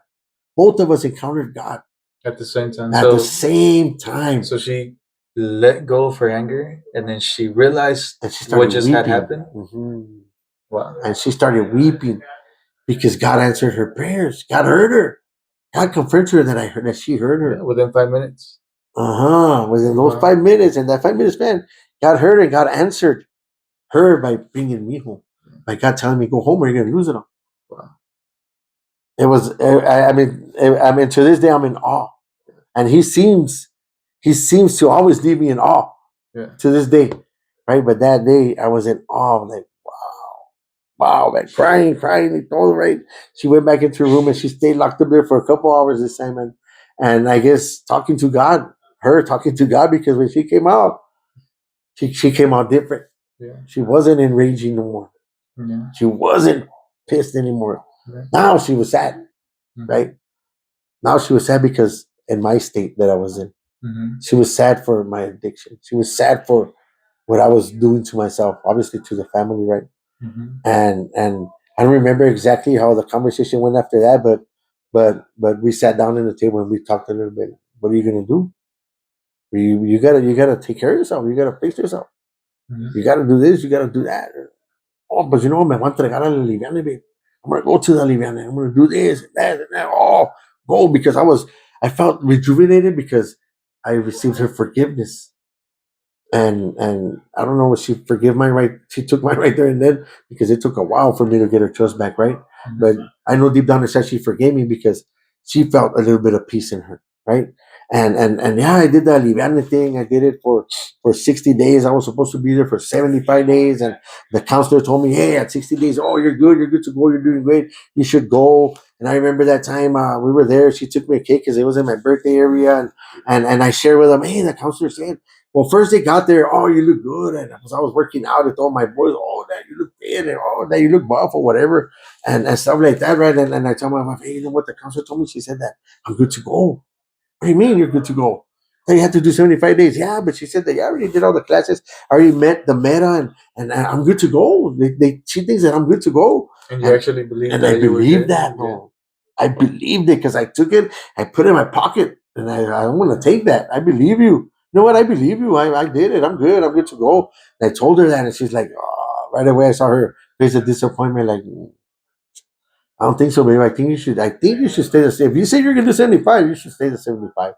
Both of us encountered God. At the same time. At the same time. So she let go of her anger and then she realized what just weeping. Had happened. Mm-hmm. Wow. And she started weeping because God answered her prayers. God heard her. God confirmed to her that she heard her. Yeah, within 5 minutes. Within those 5 minutes, and that 5 minutes span, God heard her and God answered her by bringing me home. By God telling me, go home or you're going to lose it all. Wow. It was, I mean, to this day, I'm in awe. And he seems to always leave me in awe to this day. Right? But that day, I was in awe. I'm like, wow, man, crying, all right. She went back into her room and she stayed locked up there for a couple hours this time, and I guess talking to God because when she came out, she came out different. Yeah. She wasn't enraging no more. Yeah. She wasn't pissed anymore. Yeah. Now she was sad, Mm-hmm. right? Now she was sad because in my state that I was in, Mm-hmm. she was sad for my addiction. She was sad for what I was doing to myself, obviously to the family, right? Mm-hmm. And I don't remember exactly how the conversation went after that, but we sat down at the table and we talked a little bit. What are you gonna do? You gotta take care of yourself. You gotta fix yourself. You Mm-hmm. gotta do this. You gotta do that. Oh, but you know, me voy a entregar a la liviana, babe. I'm gonna go to the liviana. I'm gonna do this and that and that. Oh, go because I felt rejuvenated because I received her forgiveness. And I don't know if she forgive my right. She took my right there and then because it took a while for me to get her trust back, right? But Mm-hmm. I know deep down inside she forgave me because she felt a little bit of peace in her, right? And yeah, I did the Liviana thing. I did it for 60 days. I was supposed to be there for 75 days, and the counselor told me, "Hey, at 60 days, oh, you're good to go. You're doing great. You should go." And I remember that time we were there. She took me a cake because it was in my birthday area, and I shared with them, "Hey, the counselor said." Well, first they got there, oh, you look good. And as I was working out, I told my boys, oh, that you look fit, and oh, that you look buff or whatever, and stuff like that, right? And I tell my wife, hey, you know what the counselor told me? She said that I'm good to go. What do you mean you're good to go? Then you have to do 75 days. Yeah, but she said that I already did all the classes. I already met the meta, and I'm good to go. She thinks that I'm good to go. And you And actually believe and I that you were believe good? that, Yeah. bro. I believed it because I took it, I put it in my pocket, and I want to take that. I believe you. You know what? I believe you. I did it. I'm good. I'm good to go. And I told her that, and she's like, oh, right away, I saw her face of disappointment. Like, I don't think so, babe. I think you should. I think you should stay the same. If you say you're gonna do 75, you should stay the 75.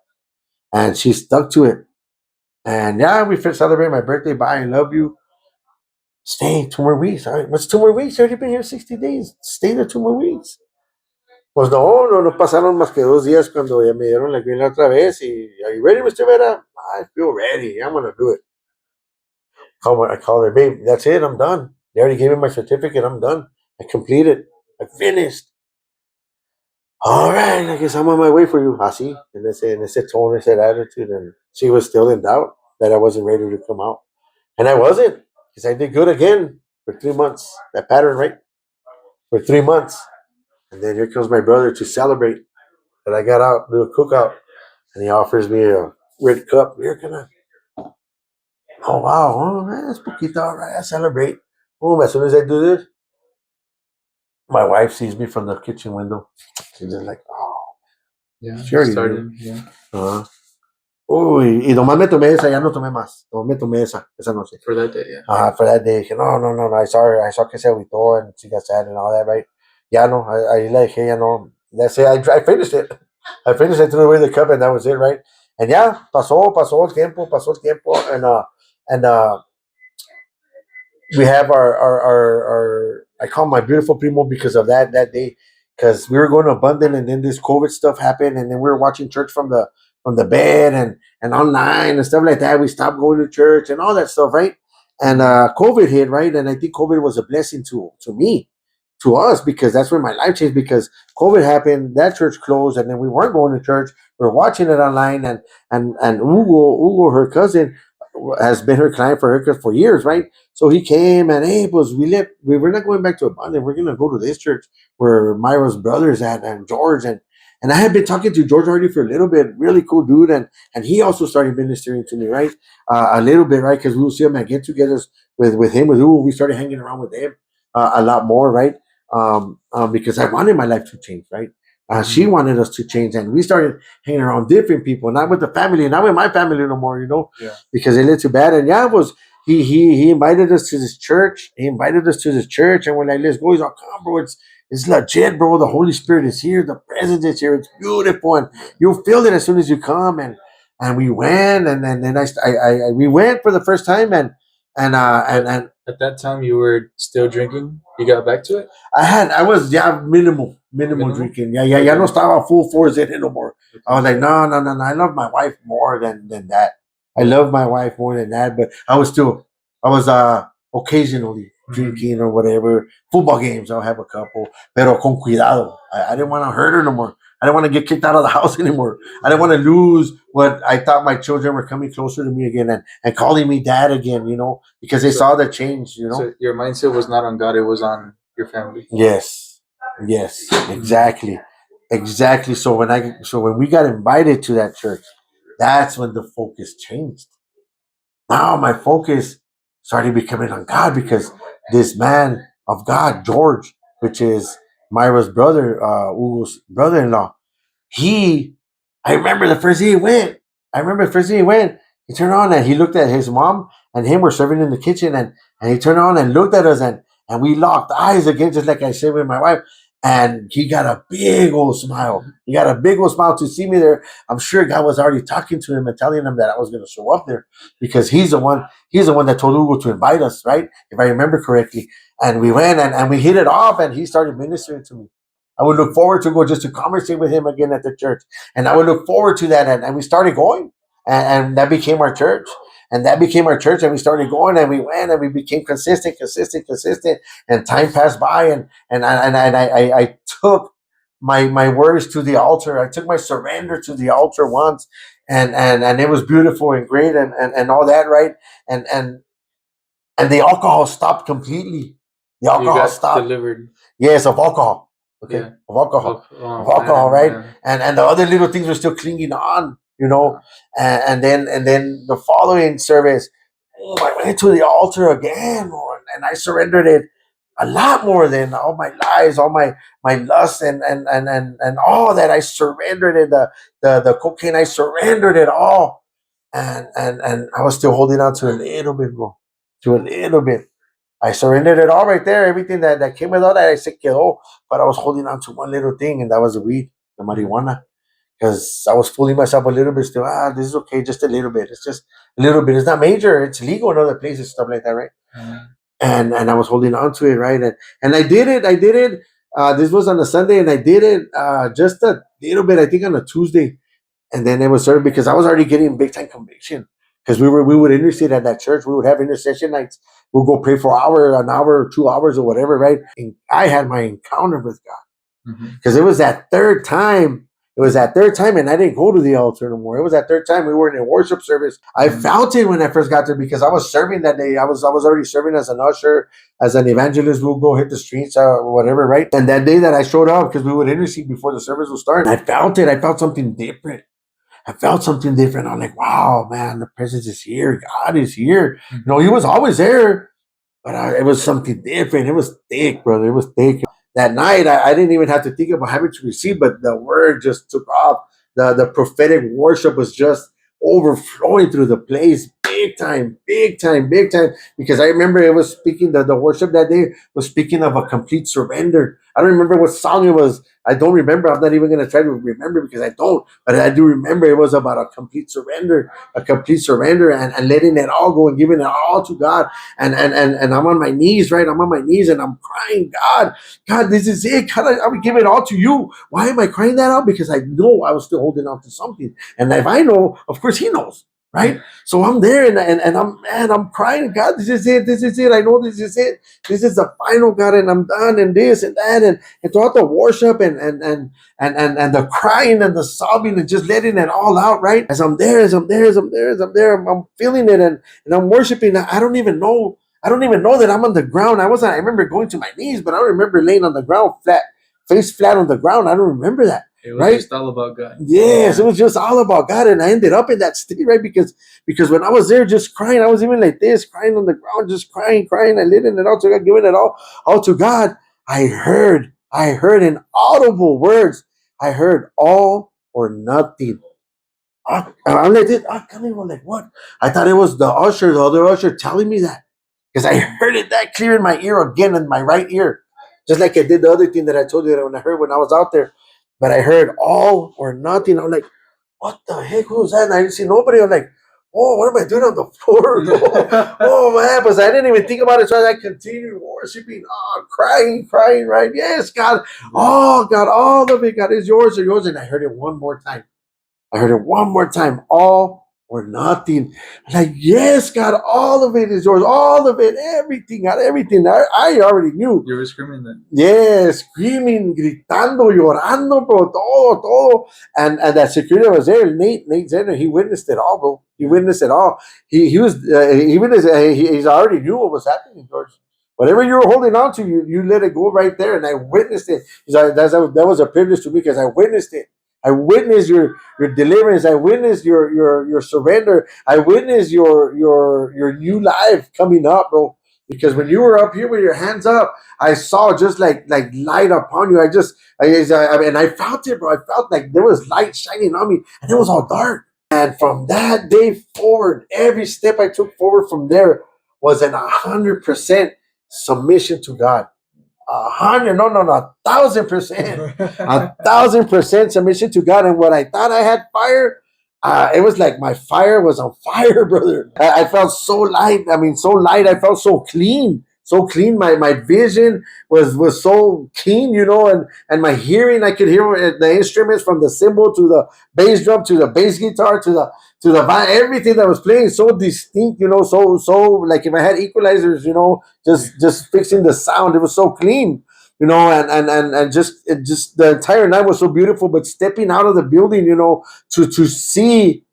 And she stuck to it. And yeah, we celebrate my birthday. Bye. I love you. Stay 2 more weeks. All right. What's 2 more weeks? You already been here 60 days. Stay there 2 more weeks. Pues no pasaron más que 2 días cuando ya me dieron la green light otra vez. Y, are you ready, Mr. Vera? I feel ready. I'm going to do it. I call her, babe, that's it. I'm done. They already gave me my certificate. I'm done. I completed. I finished. All right. I guess I'm on my way for you, Hasi. And I said tone, I said attitude. And she was still in doubt that I wasn't ready to come out. And I wasn't because I did good again for 3 months. That pattern, right? For 3 months. And then here comes my brother to celebrate that I got out, do a cookout. And he offers me a red cup. Here, can I? Oh, wow. Oh, man, that's poquito. All right, I celebrate. Boom. As soon as I do this, my wife sees me from the kitchen window. She's just like, oh, Yeah. she already knew. Starting. Yeah. Uh-huh. Uy, y nomás me tomé esa, ya no tomé más. Nomás me tomé esa noche. For that day. Yeah. For that day, dije, no, I saw her, I saw que se agüitó and she got sad and all that, right? Ya no, ahí la dejé, ya no. That's it, I finished it. I finished it, threw away the cup and that was it, right? And yeah, pasó el tiempo, and we have our I call my beautiful primo because of that day, because we were going to Abundant and then this COVID stuff happened and then we were watching church from the bed and online and stuff like that. We stopped going to church and all that stuff, right? And COVID hit, right? And I think COVID was a blessing to me, to us, because that's when my life changed. Because COVID happened, that church closed, and then we weren't going to church. We were watching it online, and Hugo, her cousin, has been her client for years, right? So he came and hey, was we were not going back to Abundant. We're gonna go to this church where Myra's brothers at and George and I had been talking to George already for a little bit. Really cool dude, and he also started ministering to me, right? A little bit, right? Because we will see him at get-togethers with him with who we started hanging around with him a lot more, right? Because I wanted my life to change, right? She Mm-hmm. wanted us to change, and we started hanging around different people, not with the family, not with my family no more, Yeah. because it led to bad. And yeah, it was he invited us to this church. He invited us to this church, and we're like, let's go. He's like, come, bro, it's legit, bro. The Holy Spirit is here. The presence is here. It's beautiful, and you'll feel it as soon as you come. And we went, and then we went for the first time, But and at that time, you were still drinking. You got back to it. I was minimal Minimal. drinking. Ya no Okay. estaba full force in it no more. I Okay. was like, no. I love my wife more than that. I love my wife more than that. But I was occasionally Mm-hmm. drinking or whatever. Football games, I'll have a couple, pero con cuidado. I didn't want to hurt her no more. I didn't want to get kicked out of the house anymore. I didn't want to lose what I thought my children were coming closer to me again and calling me dad again, because they So, saw the change. so your mindset was not on God; it was on your family. Yes, yes, exactly, exactly. So when we got invited to that church, that's when the focus changed. Now my focus started becoming on God because this man of God, George, which is Myra's brother, Ugo's brother-in-law, he, I remember the first day he went. I remember the first day he went. He turned on and he looked at his mom and him were serving in the kitchen and he turned on and looked at us and we locked eyes again, just like I said with my wife. And he got a big old smile. He got a big old smile to see me there. I'm sure God was already talking to him and telling him that I was going to show up there because he's the one that told Ugo to invite us, right? If I remember correctly. And we went and we hit it off and he started ministering to me. I would look forward to go just to conversate with him again at the church. And I would look forward to that. And we started going. And that became our church. And that became our church. And we started going and we went and we became consistent. And time passed by. And I took my words to the altar. I took my surrender to the altar once. And it was beautiful and great and all that, right? And and and the alcohol stopped completely. The You alcohol got stopped. delivered. Yes, of alcohol. Okay, Yeah. of alcohol, Oh, of alcohol, man, right? man. And the other little things were still clinging on, and then the following service, I went to the altar again, Lord, and I surrendered it a lot more than all my lies, all my lust, and all that. I surrendered it. The cocaine, I surrendered it all, and I was still holding on to a little bit, bro, to a little bit. I surrendered it all right there. Everything that came with all that, I said, quedó. But I was holding on to one little thing, and that was the weed, the marijuana. Because I was fooling myself a little bit still. This is okay, just a little bit. It's just a little bit. It's not major. It's legal in other places, stuff like that, right? Mhm. And I was holding on to it, right? And I did it. I did it. This was on a Sunday, and I did it just a little bit, I think on a Tuesday. And then it was served because I was already getting big time conviction because we would intercede at that church. We would have intercession nights. We'll go pray for an hour, 2 hours, or whatever, right? And I had my encounter with God Mhm. because it was that third time. It was that third time, and I didn't go to the altar no more. It was that third time we were in a worship service. I Mhm. felt it when I first got there because I was serving that day. I was already serving as an usher, as an evangelist. We'll go hit the streets or whatever, right? And that day that I showed up because we would intercede before the service would start, I felt it. I felt something different. I felt something different. I'm like, wow, man, the presence is here. God is here. He was always there, but it was something different. It was thick, brother. It was thick. That night, I didn't even have to think about having to receive, but the word just took off. The prophetic worship was just overflowing through the place, big time, big time, big time. Because I remember it was speaking, the worship that day was speaking of a complete surrender. I don't remember what song it was. I don't remember. I'm not even going to try to remember because I don't. But I do remember it was about a complete surrender and letting it all go and giving it all to God. And I'm on my knees, right? I'm on my knees and I'm crying, God, this is it. God, I will give it all to you. Why am I crying that out? Because I know I was still holding on to something. And if I know, of course he knows, right? So I'm there and I'm crying, God, this is it. This is it. I know this is it. This is the final, God, and I'm done and this and that. And throughout the worship and the crying and the sobbing and just letting it all out, right? As I'm there, I'm feeling it and I'm worshiping. I don't even know. I don't even know that I'm on the ground. I remember going to my knees, but I don't remember laying on the ground flat, face flat on the ground. I don't remember that. It was Right? just all about God. Yes, it was just all about God, and I ended up in that state, right? Because when I was there, just crying, I was even like this, crying on the ground, just crying, and letting it all to God, giving it all to God. I heard in audible words, I heard all or nothing. I'm like this. Coming on, like what? I thought it was the other usher, telling me that because I heard it that clear in my ear again, in my right ear, just like I did the other thing that I told you that when I heard when I was out there. But I heard all or nothing. I'm like, what the heck? Who's that? And I didn't see nobody. I'm like, oh, what am I doing on the floor? Oh man, but I didn't even think about it. So I continued worshiping, crying, right? Yes, God, oh God, all of it, God, is yours or yours. And I heard it one more time. All or nothing. I'm like, yes, God, all of it is yours. All of it, everything, God, everything. I already knew. You were screaming that. Yeah, screaming, gritando, llorando, bro, todo, todo. And that security was there, Nate Zender, he witnessed it all, bro. He witnessed it all. He was, he witnessed, he's already knew what was happening, George. Whatever you were holding on to, you let it go right there. And I witnessed it. That was a privilege to me because I witnessed it. I witnessed your deliverance. I witnessed your surrender. I witnessed your new life coming up, bro. Because when you were up here with your hands up, I saw just like light upon you. And I felt it, bro. I felt like there was light shining on me, and it was all dark. And from that day forward, every step I took forward from there was an 100% submission to God. 100, no, 1,000%, 1,000% submission to God. And what I thought I had fire, it was like my fire was on fire, brother. I felt so light. I mean, so light. I felt so clean, so clean. My vision was so keen, and my hearing. I could hear the instruments from the cymbal to the bass drum to the bass guitar to the everything that was playing so distinct, so like if I had equalizers, just fixing the sound. It was so clean, and just the entire night was so beautiful. But stepping out of the building, to see,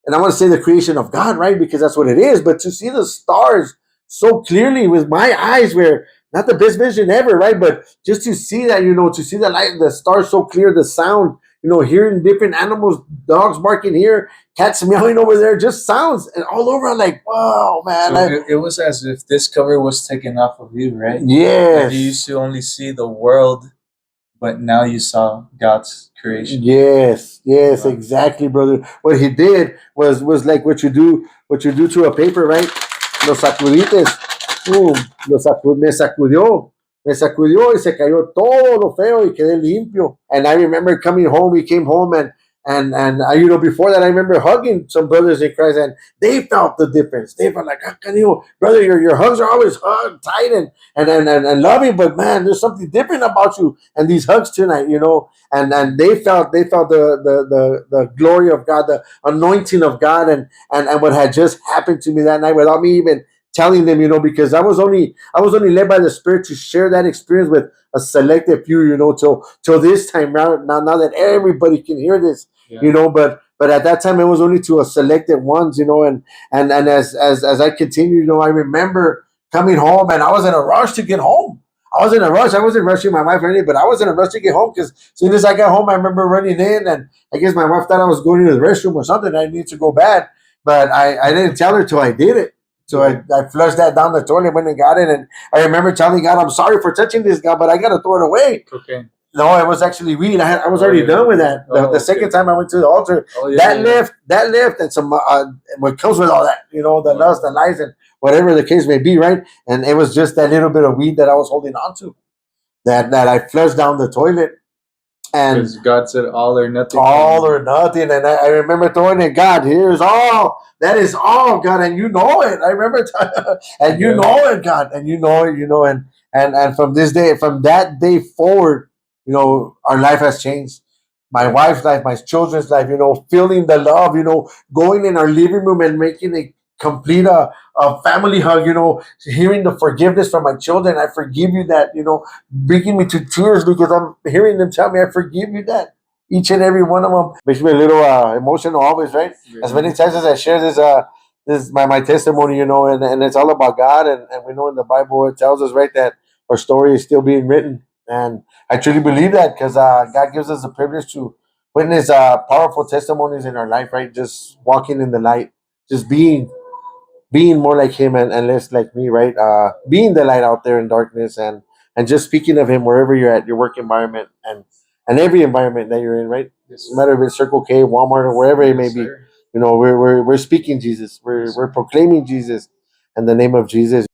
and I want to say the creation of God, right? Because that's what it is. But to see the stars so clearly with my eyes were not the best vision ever, right? But just to see that, to see the light, the stars so clear, the sound, hearing different animals, dogs barking here, cats meowing over there, just sounds and all over. I'm like, wow, man. So it was as if this cover was taken off of you, right? Yes. Like you used to only see the world, but now you saw God's creation. Yes, Wow. exactly, brother. What he did was like what you do to a paper, right? Los sacudites, me sacudió y se cayó todo lo feo y quedé limpio. And I remember coming home. He came home and before that I remember hugging some brothers in Christ, and they felt the difference. They felt like, brother, your hugs are always hugged tight and loving, but man, there's something different about you and these hugs tonight, and they felt the glory of God, the anointing of God, and what had just happened to me that night without me even telling them, because I was only led by the Spirit to share that experience with a selected few, till this time now that everybody can hear this, but at that time it was only to a selected ones, and as I continued, I remember coming home, and I was in a rush to get home. I was in a rush. I wasn't rushing my wife or anything, but I was in a rush to get home because as soon as I got home, I remember running in, and I guess my wife thought I was going to the restroom or something. I needed to go bad, but I didn't tell her till I did it. So I flushed that down the toilet, went and got it, and I remember telling God, "I'm sorry for touching this guy, but I got to throw it away." Okay. No, it was actually weed. I was already done with that. The second time I went to the altar, that left, and some what comes with all that, the lust, the lies, and whatever the case may be, right? And it was just that little bit of weed that I was holding on to, that I flushed down the toilet, and Because God said all or nothing. all or nothing. And I remember throwing it, God, here's all. That is all, God, and you know it. I remember, and you know it, God, and you know it, and from that day forward, our life has changed. My wife's life, my children's life, feeling the love, going in our living room and making a complete a family hug, hearing the forgiveness from my children. I forgive you that, bringing me to tears because I'm hearing them tell me I forgive you that. Each and every one of them makes me a little emotional always, right? As many times as I share this my testimony, and it's all about God, and we know in the Bible it tells us, right, that our story is still being written, and I truly believe that because God gives us the privilege to witness powerful testimonies in our life, right? Just walking in the light, just being more like Him and less like me, right? Being the light out there in darkness, and just speaking of Him wherever you're at, your work environment, and every environment that you're in, right? Yes. No matter if it's Circle K, Walmart, or wherever it may Yes, be, sir. we're speaking Jesus. We're proclaiming Jesus, and the name of Jesus.